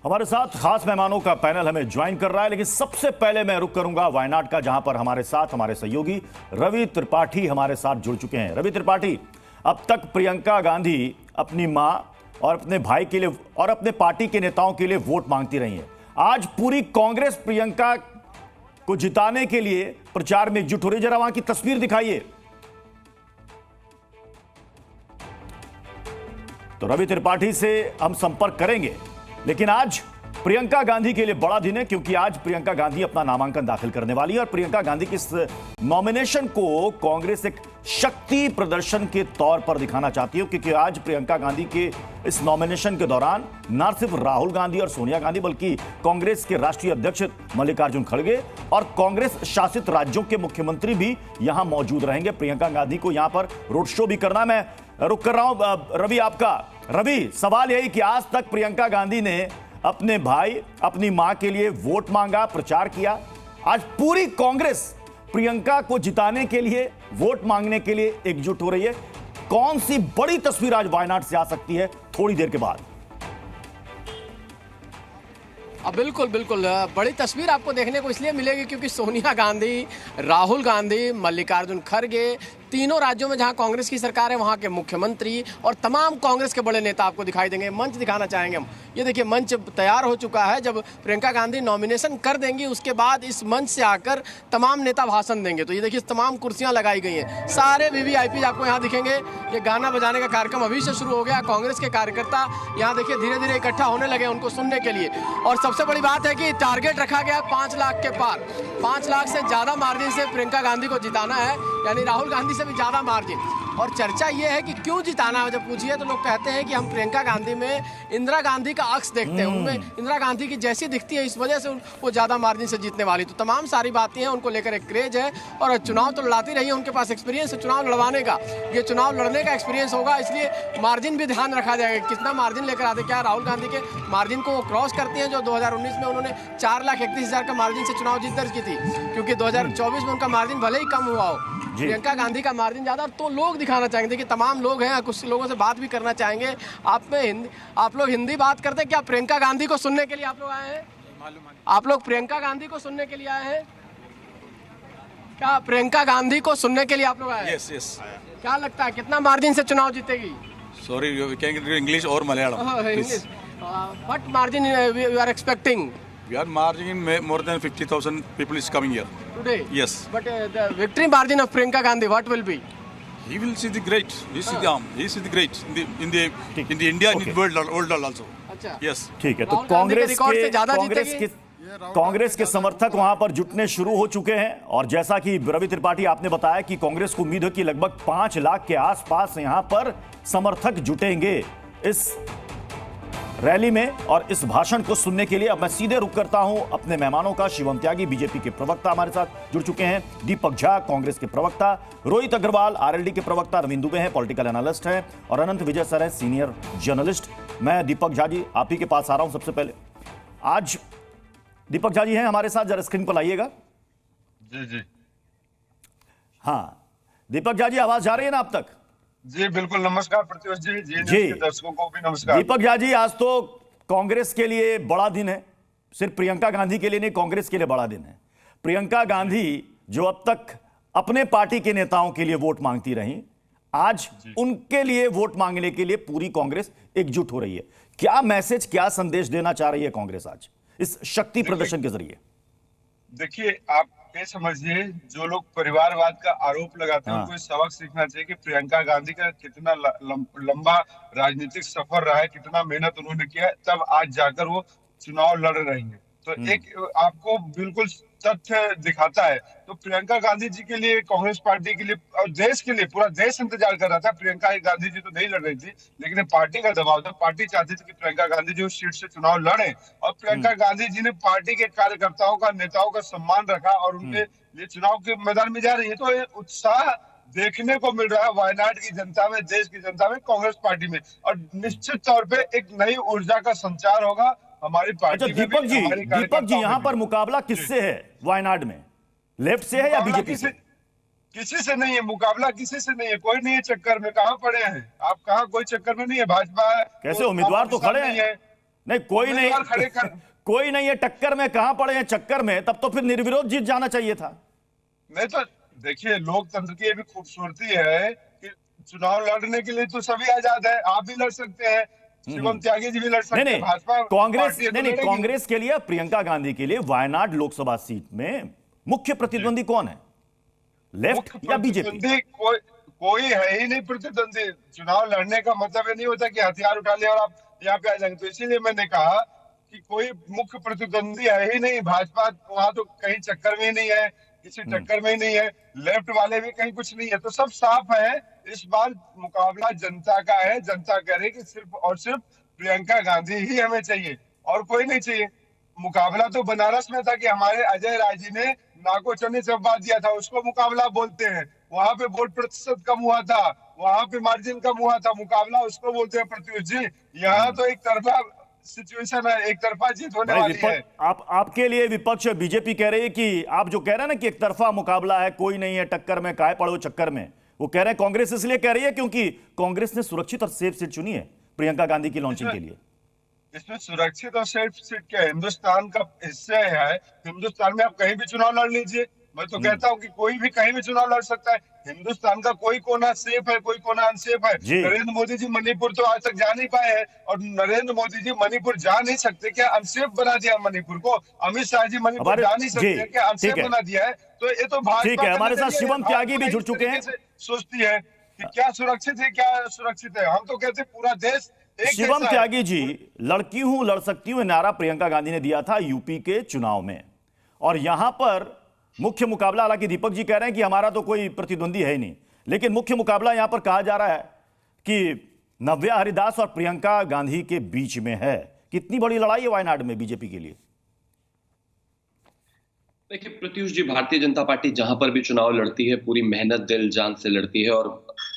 हमारे साथ खास मेहमानों का पैनल हमें ज्वाइन कर रहा है, लेकिन सबसे पहले मैं रुक करूंगा वायनाड का, जहां पर हमारे साथ हमारे सहयोगी रवि त्रिपाठी हमारे साथ जुड़ चुके हैं। रवि त्रिपाठी, अब तक प्रियंका गांधी अपनी मां और अपने भाई के लिए और अपने पार्टी के नेताओं के लिए वोट मांगती रही है। आज पूरी कांग्रेस प्रियंका को जिताने के लिए प्रचार में एकजुट हो रही है। जरा वहां की तस्वीर दिखाइए। तो रवि त्रिपाठी से हम संपर्क करेंगे, लेकिन आज प्रियंका गांधी के लिए बड़ा दिन है, क्योंकि आज प्रियंका गांधी अपना नामांकन दाखिल करने वाली है और प्रियंका गांधी की इस नॉमिनेशन को कांग्रेस एक शक्ति प्रदर्शन के तौर पर दिखाना चाहती है, क्योंकि आज प्रियंका गांधी के इस नॉमिनेशन के दौरान न सिर्फ राहुल गांधी और सोनिया गांधी, बल्कि कांग्रेस के राष्ट्रीय अध्यक्ष मल्लिकार्जुन खड़गे और कांग्रेस शासित राज्यों के मुख्यमंत्री भी यहां मौजूद रहेंगे। प्रियंका गांधी को यहां पर रोड शो भी करना। मैं रुक कर रहा हूं रवि आपका। रवि, सवाल यही कि आज तक प्रियंका गांधी ने अपने भाई अपनी मां के लिए वोट मांगा, प्रचार किया। आज पूरी कांग्रेस प्रियंका को जिताने के लिए, वोट मांगने के लिए एकजुट हो रही है। कौन सी बड़ी तस्वीर आज वायनाड से आ सकती है थोड़ी देर के बाद? बिल्कुल बिल्कुल बड़ी तस्वीर आपको देखने को इसलिए मिलेगी क्योंकि सोनिया गांधी, राहुल गांधी, मल्लिकार्जुन खड़गे, तीनों राज्यों में जहां कांग्रेस की सरकार है वहां के मुख्यमंत्री और तमाम कांग्रेस के बड़े नेता आपको दिखाई देंगे। मंच दिखाना चाहेंगे हम। ये देखिए, मंच तैयार हो चुका है। जब प्रियंका गांधी नॉमिनेशन कर देंगी उसके बाद इस मंच से आकर तमाम नेता भाषण देंगे। तो ये देखिए, तमाम कुर्सियां लगाई गई हैं, सारे वीवीआईपी आपको यहाँ दिखेंगे। ये गाना बजाने का कार्यक्रम अभी से शुरू हो गया। कांग्रेस के कार्यकर्ता यहाँ देखिए धीरे धीरे इकट्ठा होने लगे उनको सुनने के लिए। और सबसे बड़ी बात है कि टारगेट रखा गया 5 लाख के पार। 5 लाख से ज्यादा मार्जिन से प्रियंका गांधी को जिताना है, यानी राहुल गांधी से भी ज्यादा मार्जिन। और चर्चा ये है कि क्यों जिताना है। जब पूछिए तो लोग कहते हैं कि हम प्रियंका गांधी में इंदिरा गांधी का अक्स देखते हैं, उनमें इंदिरा गांधी की जैसी दिखती है, इस वजह से वो ज्यादा मार्जिन से जीतने वाली। तो तमाम सारी बातें हैं, उनको लेकर एक क्रेज है और चुनाव तो लड़ाती रही है, उनके पास एक्सपीरियंस है चुनाव लड़वाने का। ये चुनाव लड़ने का एक्सपीरियंस होगा, इसलिए मार्जिन भी ध्यान रखा जाएगा। कितना मार्जिन लेकर आते, क्या राहुल गांधी के मार्जिन को वो क्रॉस करती हैं जो 2019 में उन्होंने 4,31,000 का मार्जिन से चुनाव जीत दर्ज की थी, क्योंकि 2024 में उनका मार्जिन भले ही कम हुआ हो, प्रियंका गांधी का मार्जिन ज्यादा। तो लोग दिखाना चाहेंगे कि तमाम लोग हैं, कुछ लोगों से बात भी करना चाहेंगे। आप लोग हिंदी बात करते हैं क्या? प्रियंका गांधी को सुनने के लिए आप लोग आए हैं? आप लोग प्रियंका गांधी को सुनने के लिए आए हैं क्या? प्रियंका गांधी को सुनने के लिए आप लोग आए हैं? Yes yes. क्या लगता है कितना मार्जिन से चुनाव जीतेगी? Sorry, we can get English or Malayalam. English. What margin you are expecting? We are margin more than 50,000 people is coming here today. Yes. But the victory margin of Priyanka Gandhi, what will be? He will see the great. He see the great in the India and in world also. अच्छा। Yes. ठीक है, तो कांग्रेस के समर्थक वहां पर जुटने शुरू हो चुके हैं। और जैसा कि रवि त्रिपाठी आपने बताया कि कांग्रेस को उम्मीद है कि लगभग 5 लाख के आसपास यहां पर समर्थक जुटेंगे इस रैली में और इस भाषण को सुनने के लिए। अब मैं सीधे रुक करता हूं अपने मेहमानों का। शिवम त्यागी, बीजेपी के प्रवक्ता हमारे साथ जुड़ चुके हैं। दीपक झा, कांग्रेस के प्रवक्ता। रोहित अग्रवाल, आरएलडी के प्रवक्ता। नवीन दुबे हैं, पॉलिटिकल एनालिस्ट हैं। और अनंत विजय सर हैं, सीनियर जर्नलिस्ट। मैं दीपक झा जी आप ही के पास आ रहा हूं। सबसे पहले आज दीपक झा जी हैं हमारे साथ, जरा स्क्रीन पर लाइएगा। जी जी। हाँ दीपक झा जी, आवाज जा रही है ना आप तक? जी बिल्कुल। नमस्कार प्रत्युष जी, जी दर्शकों को भी नमस्कार। दीपक झा जी, आज तो कांग्रेस के लिए बड़ा दिन है, सिर्फ प्रियंका गांधी के लिए नहीं, कांग्रेस के लिए बड़ा दिन है। प्रियंका गांधी जो अब तक अपने पार्टी के नेताओं के लिए वोट मांगती रही, आज उनके लिए वोट मांगने के लिए पूरी कांग्रेस एकजुट हो रही है। क्या मैसेज, क्या संदेश देना चाह रही है कांग्रेस आज इस शक्ति प्रदर्शन के जरिए? देखिए, आप ये समझिए, जो लोग परिवारवाद का आरोप लगाते हैं उनको सबक सीखना चाहिए कि प्रियंका गांधी का कितना लंबा राजनीतिक सफर रहा है, कितना मेहनत उन्होंने किया है, तब आज जाकर वो चुनाव लड़ रही हैं। तो एक आपको बिल्कुल तथ्य दिखाता है। तो प्रियंका गांधी जी के लिए, कांग्रेस पार्टी के लिए और देश के लिए, पूरा देश इंतजार कर रहा था। प्रियंका गांधी जी तो नहीं लड़ रही थी, लेकिन पार्टी का दबाव था। पार्टी चाहती थी कि प्रियंका गांधी जी उस सीट से चुनाव लड़े और प्रियंका गांधी जी ने पार्टी के कार्यकर्ताओं का, नेताओं का सम्मान रखा और उनके लिए चुनाव के मैदान में जा रही है। तो ये उत्साह देखने को मिल रहा है वायनाड की जनता में, देश की जनता में, कांग्रेस पार्टी में। और निश्चित तौर पे एक नई ऊर्जा का संचार होगा हमारी पार्टी में। दीपक जी, यहाँ पर मुकाबला किससे है वायनाड में? लेफ्ट से है या बीजेपी से? किसी से नहीं है मुकाबला, किसी से नहीं है। कोई नहीं है चक्कर में। कहाँ पड़े हैं आप? कहाँ कोई चक्कर में नहीं है। भाजपा कैसे उम्मीदवार तो खड़े हैं। नहीं कोई नहीं, उम्मीदवार खड़े कर। कोई नहीं है टक्कर में, कहां पड़े हैं चक्कर में, तब तो फिर निर्विरोध जीत जाना चाहिए था। नहीं तो देखिए, लोकतंत्र की ये भी खूबसूरती है कि चुनाव लड़ने के लिए तो सभी आजाद है। आप भी लड़ सकते हैं, शिवम त्यागी जी भी लड़ सकते हैं, भाजपा कांग्रेस पार्टी है तो नहीं, लड़ेगी। कांग्रेस के लिए, प्रियंका गांधी के लिए वायनाड लोकसभा सीट में मुख्य प्रतिद्वंदी कौन है, लेफ्ट या बीजेपी? कोई है ही नहीं प्रतिद्वंदी। चुनाव लड़ने का मतलब ये नहीं होता कि हथियार उठा लिया और आप यहाँ पे आ जाएंगे। तो इसीलिए मैंने कहा कि कोई मुख्य प्रतिद्वंदी है ही नहीं। भाजपा वहां तो कहीं चक्कर में ही नहीं है, किसी टक्कर में ही नहीं है, लेफ्ट वाले भी कहीं कुछ नहीं है। तो सब साफ है। इस बार मुकाबला जनता का है। जनता कह रही कि सिर्फ और सिर्फ प्रियंका गांधी ही हमें चाहिए और कोई नहीं चाहिए। मुकाबला तो बनारस में था कि हमारे अजय राय जी ने नाकोचनी से बात दिया था, उसको मुकाबला बोलते हैं। वहां पे वोट प्रतिशत कम हुआ था, वहां पे मार्जिन कम हुआ था, मुकाबला उसको बोलते हैं प्रत्युष जी। यहाँ तो एक तरफा सिचुएशन है, एक तरफा जीत होने वाली है। आपके लिए विपक्ष बीजेपी कह रही है कि आप जो कह रहे हैं ना कि एक तरफा मुकाबला है, कोई नहीं है टक्कर में, काहे पड़ो चक्कर में, वो कह रहे हैं कांग्रेस इसलिए कह रही है क्योंकि कांग्रेस ने सुरक्षित और सेफ सीट चुनी है प्रियंका गांधी की लॉन्चिंग के लिए। इसमें सुरक्षित और सेफ सीट क्या है? हिंदुस्तान का हिस्सा है। हिंदुस्तान में आप कहीं भी चुनाव लड़ लीजिए। मैं तो कहता हूं कि कोई भी कहीं भी चुनाव लड़ सकता है। हिंदुस्तान का कोई कोना सेफ है, कोई कोना अनसेफ है। नरेंद्र मोदी जी मणिपुर तो आज तक जा नहीं पाए हैं, और नरेंद्र मोदी जी मणिपुर जा नहीं सकते क्या? अनसेफ बना दिया मणिपुर को। अमित शाह जी मणिपुर जा नहीं सकते क्या? अनसेफ बना दिया है। तो ये तो भाजपा हमारे साथ शिवम त्यागी भी जुड़ चुके हैं। सोचती है कि क्या सुरक्षित है, क्या सुरक्षित है। हम तो कहते पूरा देश। शिवम त्यागी जी, लड़की हूं लड़ सकती हूं नारा प्रियंका गांधी ने दिया था यूपी के चुनाव में, और यहां पर मुख्य मुकाबला, हालांकि दीपक जी कह रहे हैं कि हमारा तो कोई प्रतिद्वंदी है ही नहीं, लेकिन मुख्य मुकाबला यहां पर कहा जा रहा है कि नव्या हरिदास और प्रियंका गांधी के बीच में है। कितनी बड़ी लड़ाई है वायनाड में बीजेपी के लिए? देखिए प्रत्युष जी, भारतीय जनता पार्टी जहां पर भी चुनाव लड़ती है पूरी मेहनत दिल जान से लड़ती है और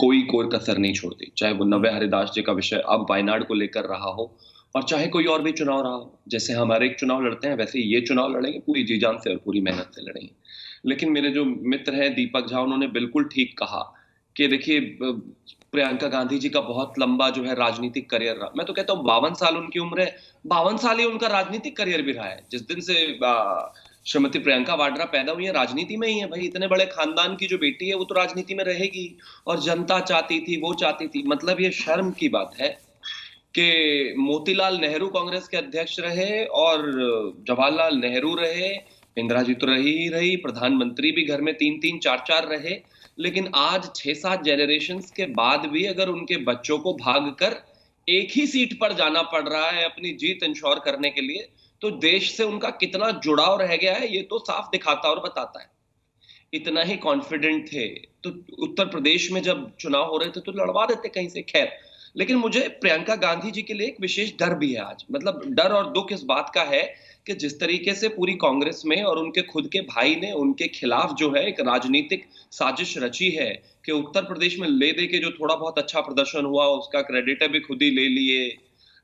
कोई कसर नहीं छोड़ती। चाहे वो नव्या हरिदास जी का विषय अब वायनाड को लेकर रहा हो, और चाहे कोई और भी चुनाव रहा हो। जैसे हमारे एक चुनाव लड़ते हैं वैसे ये चुनाव लड़ेंगे पूरी जी जान से और पूरी मेहनत से लड़ेंगे। लेकिन मेरे जो मित्र हैं दीपक झा, उन्होंने बिल्कुल ठीक कहा कि देखिए प्रियंका गांधी जी का बहुत लंबा जो है राजनीतिक करियर रहा। मैं तो कहता हूँ 52 साल उनकी उम्र है, 52 साल ही उनका राजनीतिक करियर भी रहा है। जिस दिन से श्रीमती प्रियंका वाड्रा पैदा हुई है राजनीति में ही है भाई। इतने बड़े खानदान की जो बेटी है वो तो राजनीति में रहेगी, और जनता चाहती थी, वो चाहती थी। मतलब ये शर्म की बात है कि मोतीलाल नेहरू कांग्रेस के अध्यक्ष रहे और जवाहरलाल नेहरू रहे, इंदिरा जी तो रही ही रही, प्रधानमंत्री भी घर में 3-3 4-4 रहे, लेकिन आज 6-7 जनरेशंस के बाद भी अगर उनके बच्चों को भागकर एक ही सीट पर जाना पड़ रहा है अपनी जीत इंश्योर करने के लिए, तो देश से उनका कितना जुड़ाव रह गया है ये तो साफ दिखाता और बताता है। इतना ही कॉन्फिडेंट थे तो उत्तर प्रदेश में जब चुनाव हो रहे थे तो लड़वा देते कहीं से। खैर, लेकिन मुझे प्रियंका गांधी जी के लिए एक विशेष डर भी है आज। मतलब डर और दुख इस बात का है कि जिस तरीके से पूरी कांग्रेस में और उनके खुद के भाई ने उनके खिलाफ जो है एक राजनीतिक साजिश रची है कि उत्तर प्रदेश में ले दे के जो थोड़ा बहुत अच्छा प्रदर्शन हुआ उसका क्रेडिट भी खुद ही ले लिए,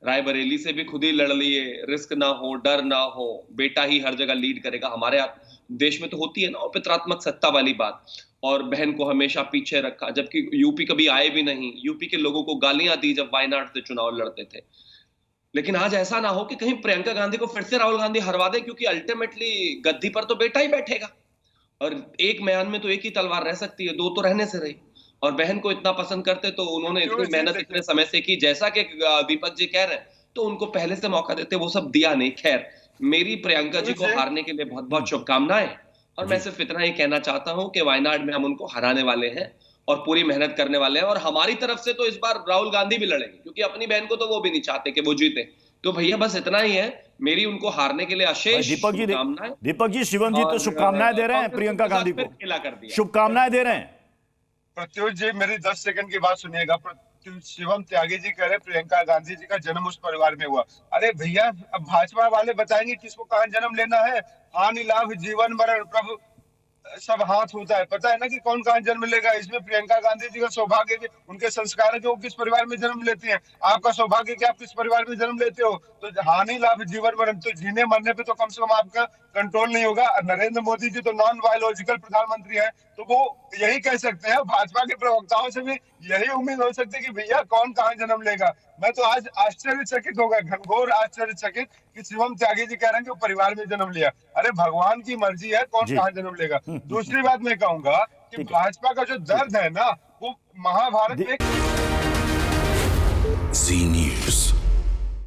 रायबरेली से भी खुद ही लड़ लिए, रिस्क ना हो, डर ना हो, बेटा ही हर जगह लीड करेगा। हमारे देश में तो होती है ना पितरात्मक सत्ता वाली बात, और बहन को हमेशा पीछे रखा, जबकि यूपी कभी आए भी नहीं। यूपी के लोगों को गालियां दी जब वायनाड से चुनाव लड़ते थे। लेकिन आज ऐसा ना हो कि कहीं प्रियंका गांधी को फिर से राहुल गांधी हरवा दे, क्योंकि अल्टीमेटली गद्दी पर तो बेटा ही बैठेगा, और एक म्यान में तो एक ही तलवार रह सकती है, दो तो रहने से रही। और बहन को इतना पसंद करते तो उन्होंने इतनी मेहनत इतने समय से की, जैसा कि दीपक जी कह रहे हैं, तो उनको पहले से मौका देते, वो सब दिया नहीं। खैर, मेरी प्रियंका जी को हारने के लिए बहुत बहुत शुभकामनाएं, और मैं सिर्फ इतना ही कहना चाहता हूं कि वायनाड में हम उनको हराने वाले हैं और पूरी मेहनत करने वाले हैं। और हमारी तरफ से तो इस बार राहुल गांधी भी लड़ेंगे, क्योंकि अपनी बहन को तो वो भी नहीं चाहते कि वो जीते। तो भैया बस इतना ही है, मेरी उनको हारने के लिए अशेष शुभकामनाएं। दीपक जी, शिवम जी तो शुभकामनाएं दे रहे हैं प्रियंका गांधी को, शुभकामनाएं दे रहे हैं। प्रत्युष जी, मेरी 10 सेकंड की बात सुनिएगा। शिवम त्यागी जी कह रहे प्रियंका गांधी जी का जन्म उस परिवार में हुआ। अरे भैया, अब भाजपा वाले बताएंगे किसको कहां जन्म लेना है। हानि लाभ जीवन मरण प्रभु सब हाथ होता है, पता है ना कि कौन कहां जन्म लेगा। इसमें प्रियंका गांधी जी का सौभाग्य कि उनके संस्कार है कि वो किस परिवार में जन्म लेती हैं। आपका सौभाग्य कि आप किस परिवार में जन्म लेते हो। तो हानि लाभ जीवन मरण, तो जीने मरने पे तो कम से कम आपका कंट्रोल नहीं होगा। नरेंद्र मोदी जी तो नॉन बायोलॉजिकल प्रधानमंत्री है, तो वो यही कह सकते हैं। भाजपा के प्रवक्ताओं से भी यही उम्मीद हो सकती है कि भैया कौन कहां जन्म लेगा। मैं तो आज आश्चर्यचकित होगा, घनघोर आश्चर्यचकित कि शिवम त्यागी जी कह रहे हैं कि वो परिवार में जन्म लिया। अरे भगवान की मर्जी है, कौन कहाँ जन्म लेगा। दूसरी बात मैं कहूंगा कि भाजपा का जो दर्द है ना, वो महाभारत में जी न्यूज़।